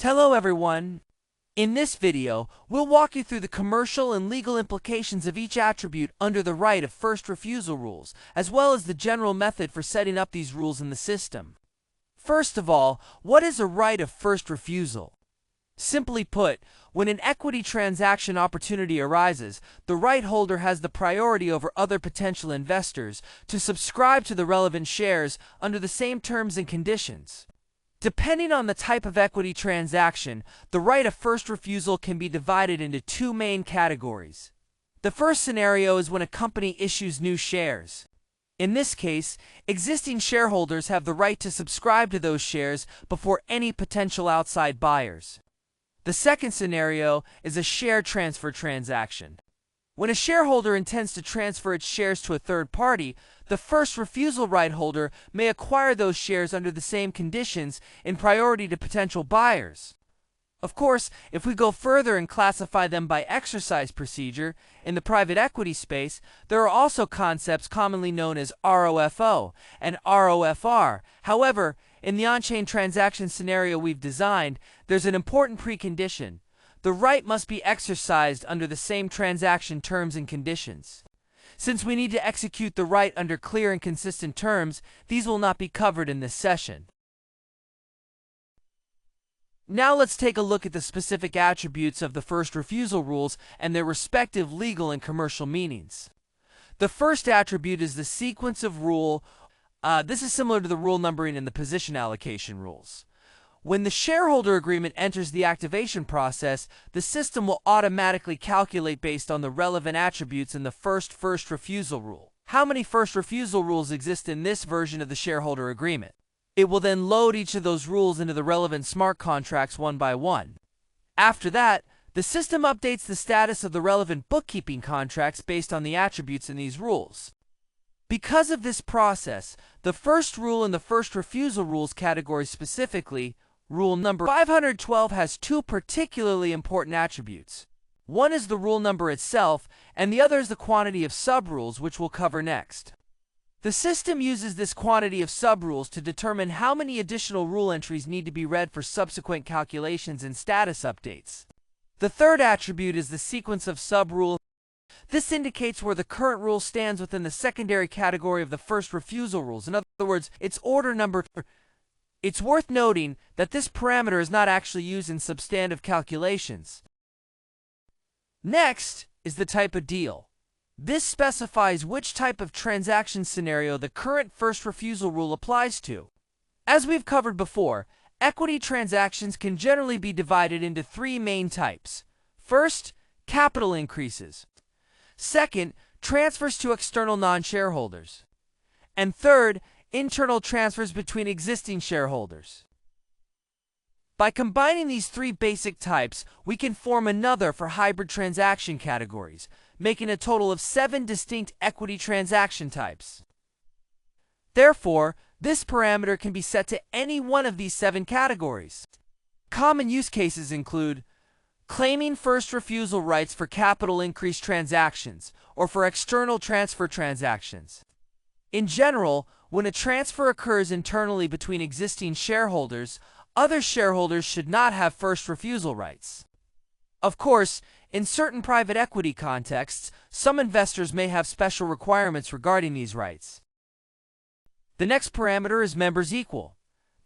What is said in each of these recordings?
Hello everyone! In this video, we'll walk you through the commercial and legal implications of each attribute under the right of first refusal rules, as well as the general method for setting up these rules in the system. First of all, what is a right of first refusal? Simply put, when an equity transaction opportunity arises, the right holder has the priority over other potential investors to subscribe to the relevant shares under the same terms and conditions. Depending on the type of equity transaction, the right of first refusal can be divided into two main categories. The first scenario is when a company issues new shares. In this case, existing shareholders have the right to subscribe to those shares before any potential outside buyers. The second scenario is a share transfer transaction. When a shareholder intends to transfer its shares to a third party, the first refusal right holder may acquire those shares under the same conditions in priority to potential buyers. Of course, if we go further and classify them by exercise procedure, in the private equity space, there are also concepts commonly known as ROFO and ROFR. However, in the on-chain transaction scenario we've designed, there's an important precondition. The right must be exercised under the same transaction terms and conditions. Since we need to execute the right under clear and consistent terms, these will not be covered in this session. Now let's take a look at the specific attributes of the first refusal rules and their respective legal and commercial meanings. The first attribute is the sequence of rule. This is similar to the rule numbering in the position allocation rules. When the shareholder agreement enters the activation process, the system will automatically calculate based on the relevant attributes in the first refusal rule. How many first refusal rules exist in this version of the shareholder agreement? It will then load each of those rules into the relevant smart contracts one by one. After that, the system updates the status of the relevant bookkeeping contracts based on the attributes in these rules. Because of this process, the first rule in the first refusal rules category specifically, Rule number 512, has two particularly important attributes. One is the rule number itself, and the other is the quantity of subrules, which we'll cover next. The system uses this quantity of subrules to determine how many additional rule entries need to be read for subsequent calculations and status updates. The third attribute is the sequence of subrules. This indicates where the current rule stands within the secondary category of the first refusal rules. In other words, its order number. It's worth noting that this parameter is not actually used in substantive calculations. Next is the type of deal. This specifies which type of transaction scenario the current first refusal rule applies to. As we've covered before, equity transactions can generally be divided into three main types. First, capital increases. Second, transfers to external non-shareholders. And third, internal transfers between existing shareholders. By combining these three basic types, we can form another for hybrid transaction categories, making a total of 7 distinct equity transaction types. Therefore, this parameter can be set to any one of these 7 categories. Common use cases include claiming first refusal rights for capital increase transactions or for external transfer transactions. In general, when a transfer occurs internally between existing shareholders, other shareholders should not have first refusal rights. Of course, in certain private equity contexts, some investors may have special requirements regarding these rights. The next parameter is members equal.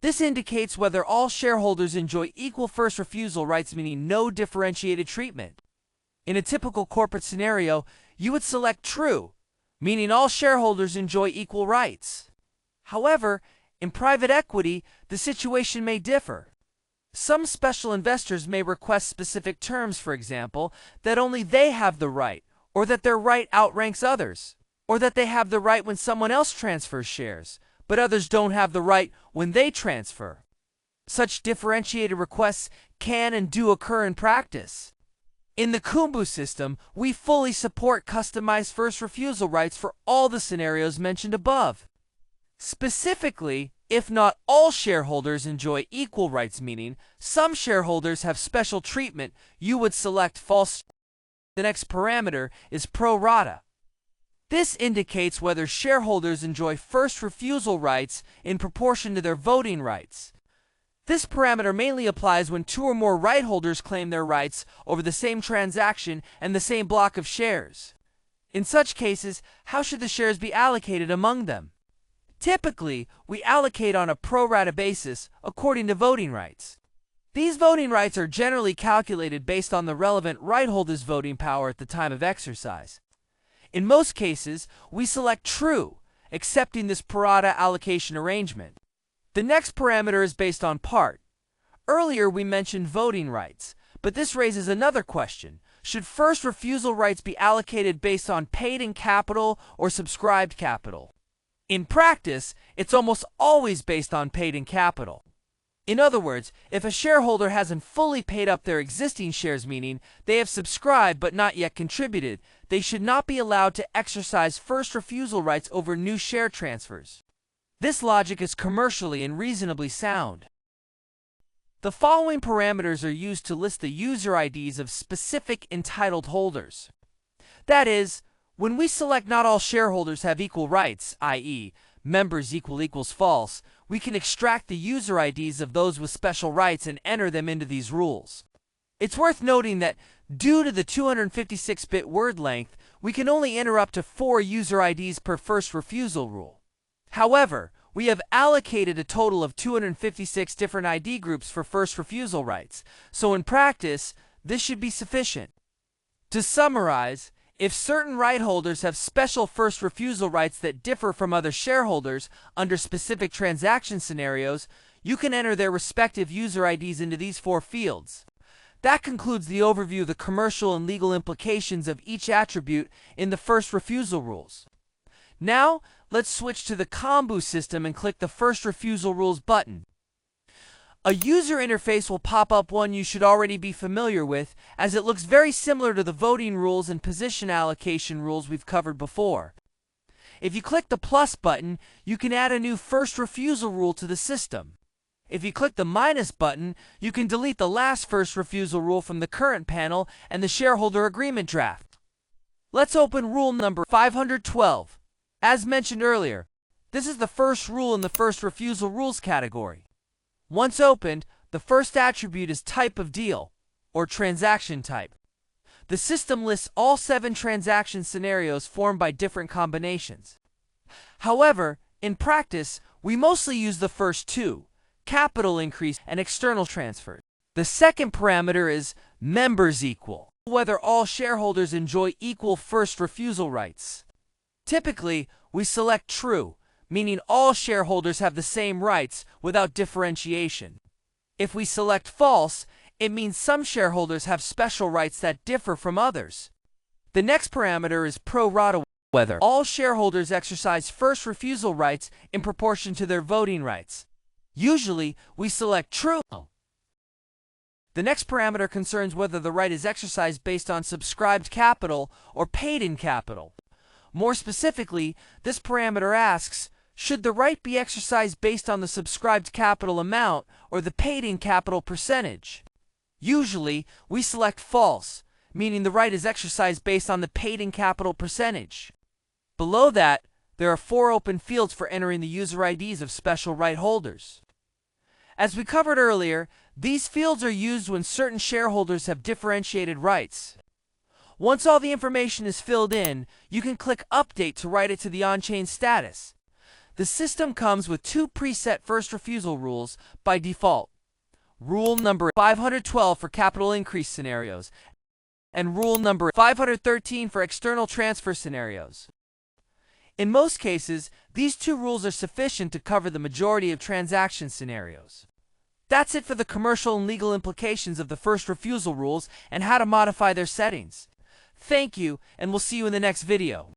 This indicates whether all shareholders enjoy equal first refusal rights, meaning no differentiated treatment. In a typical corporate scenario, you would select true, meaning all shareholders enjoy equal rights. However, in private equity, the situation may differ. Some special investors may request specific terms, for example, that only they have the right, or that their right outranks others, or that they have the right when someone else transfers shares, but others don't have the right when they transfer. Such differentiated requests can and do occur in practice. In the ComBoox system, we fully support customized first refusal rights for all the scenarios mentioned above. Specifically, if not all shareholders enjoy equal rights, meaning some shareholders have special treatment, you would select false. The next parameter is pro rata. This indicates whether shareholders enjoy first refusal rights in proportion to their voting rights. This parameter mainly applies when two or more right holders claim their rights over the same transaction and the same block of shares. In such cases, how should the shares be allocated among them? Typically, we allocate on a pro rata basis according to voting rights. These voting rights are generally calculated based on the relevant right holder's voting power at the time of exercise. In most cases, we select true, accepting this pro rata allocation arrangement. The next parameter is based on part. Earlier we mentioned voting rights, but this raises another question. Should first refusal rights be allocated based on paid-in capital or subscribed capital? In practice, it's almost always based on paid-in capital. In other words, if a shareholder hasn't fully paid up their existing shares, meaning they have subscribed but not yet contributed, they should not be allowed to exercise first refusal rights over new share transfers. This logic is commercially and reasonably sound. The following parameters are used to list the user IDs of specific entitled holders. That is, when we select not all shareholders have equal rights, i.e., members equals false, we can extract the user IDs of those with special rights and enter them into these rules. It's worth noting that due to the 256-bit word length, we can only enter up to 4 user IDs per first refusal rule. However, we have allocated a total of 256 different ID groups for first refusal rights, so in practice, this should be sufficient. To summarize, if certain right holders have special first refusal rights that differ from other shareholders under specific transaction scenarios, you can enter their respective user IDs into these 4 fields. That concludes the overview of the commercial and legal implications of each attribute in the first refusal rules. Now, let's switch to the ComBoox system and click the First Refusal Rules button. A user interface will pop up, one you should already be familiar with, as it looks very similar to the voting rules and position allocation rules we've covered before. If you click the plus button, you can add a new first refusal rule to the system. If you click the minus button, you can delete the last first refusal rule from the current panel and the shareholder agreement draft. Let's open rule number 512. As mentioned earlier, this is the first rule in the First Refusal Rules category. Once opened, the first attribute is type of deal, or transaction type. The system lists all 7 transaction scenarios formed by different combinations. However, in practice, we mostly use the first 2, capital increase and external transfers. The second parameter is members equal, whether all shareholders enjoy equal first refusal rights. Typically, we select true, meaning all shareholders have the same rights without differentiation. If we select false, it means some shareholders have special rights that differ from others. The next parameter is pro rata, whether all shareholders exercise first refusal rights in proportion to their voting rights. Usually, we select true. The next parameter concerns whether the right is exercised based on subscribed capital or paid-in capital. More specifically, this parameter asks, should the right be exercised based on the subscribed capital amount or the paid-in capital percentage? Usually, we select false, meaning the right is exercised based on the paid-in capital percentage. Below that, there are 4 open fields for entering the user IDs of special right holders. As we covered earlier, these fields are used when certain shareholders have differentiated rights. Once all the information is filled in, you can click Update to write it to the on-chain status. The system comes with 2 preset first refusal rules by default. Rule number 512 for capital increase scenarios, and rule number 513 for external transfer scenarios. In most cases, these 2 rules are sufficient to cover the majority of transaction scenarios. That's it for the commercial and legal implications of the first refusal rules and how to modify their settings. Thank you, and we'll see you in the next video.